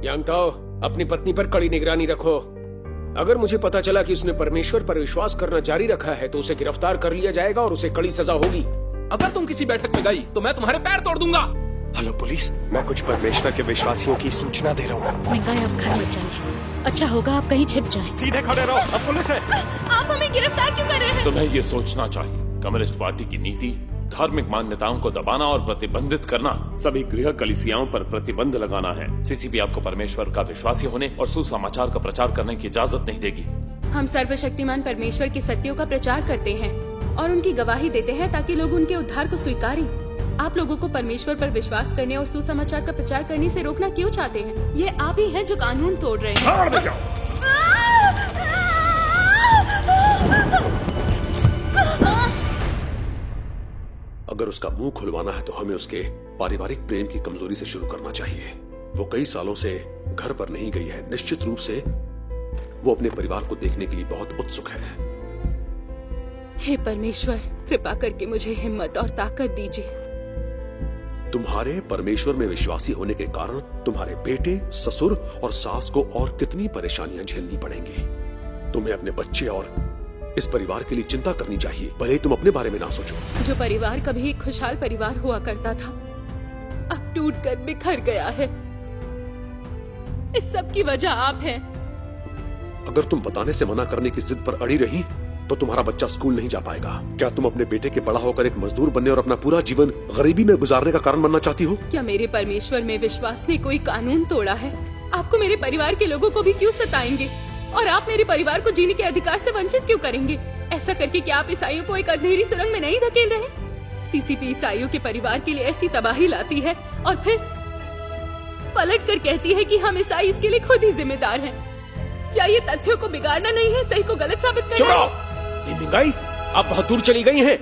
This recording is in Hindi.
यांगताओ, अपनी पत्नी पर कड़ी निगरानी रखो। अगर मुझे पता चला कि उसने परमेश्वर पर विश्वास करना जारी रखा है तो उसे गिरफ्तार कर लिया जाएगा और उसे कड़ी सजा होगी। अगर तुम किसी बैठक में गई तो मैं तुम्हारे पैर तोड़ दूंगा। हेलो पुलिस, मैं कुछ परमेश्वर के विश्वासियों की सूचना दे रहा हूँ। मिंगाई, आप घर मत जाइए, अच्छा होगा आप कहीं छिप जाएं। सीधे खड़े रहो, अब पुलिस है। आप हमें गिरफ्तार क्यों कर रहे हैं? तुम्हें ये सोचना चाहिए, कम्युनिस्ट पार्टी की नीति धार्मिक मान्यताओं को दबाना और प्रतिबंधित करना, सभी गृह कलिसियाओं पर प्रतिबंध लगाना है। सीसीपी आपको परमेश्वर का विश्वासी होने और सुसमाचार का प्रचार करने की इजाजत नहीं देगी। हम सर्वशक्तिमान परमेश्वर के सत्यों का प्रचार करते हैं और उनकी गवाही देते हैं ताकि लोग उनके उद्धार को स्वीकारें। आप लोगों को परमेश्वर पर विश्वास करने और सुसमाचार का प्रचार करने से रोकना क्यों चाहते हैं? ये आप ही हैं जो कानून तोड़ रहे हैं। अगर उसका मुंह खुलवाना है तो हमें उसके पारिवारिक प्रेम की कमजोरी से शुरू करना चाहिए। वो कई सालों से घर पर नहीं गई है। निश्चित रूप से वो अपने परिवार को देखने के लिए बहुत उत्सुक है। हे परमेश्वर, कृपा करके मुझे हिम्मत और ताकत दीजिए। तुम्हारे परमेश्वर में विश्वासी होने के कारण तुम्हारे बेटे, ससुर और सास को और कितनी परेशानियां झेलनी पड़ेंगी। तुम्हें अपने बच्चे और इस परिवार के लिए चिंता करनी चाहिए, भले ही तुम अपने बारे में ना सोचो। जो परिवार कभी एक खुशहाल परिवार हुआ करता था, अब टूटकर बिखर गया है। इस सब की वजह आप हैं। अगर तुम बताने से मना करने की जिद पर अड़ी रही तो तुम्हारा बच्चा स्कूल नहीं जा पाएगा। क्या तुम अपने बेटे के बड़ा होकर एक मजदूर बनने और अपना पूरा जीवन गरीबी में गुजारने का कारण बनना चाहती हो? क्या मेरे परमेश्वर में विश्वास ने कोई कानून तोड़ा है? आपको मेरे परिवार के लोगों को भी क्यों सताएंगे और आप मेरे परिवार को जीने के अधिकार से वंचित क्यों करेंगे? ऐसा करके क्या आप ईसाइयों को एक अंधेरी सुरंग में नहीं धकेल रहे? सीसीपी ईसाइयों के परिवार के लिए ऐसी तबाही लाती है और फिर पलट कर कहती है कि हम ईसाई इसके लिए खुद ही जिम्मेदार हैं। क्या ये तथ्यों को बिगाड़ना नहीं है, सही को गलत साबित करना? ये मिंगाई, आप बहुत दूर चली गई हैं।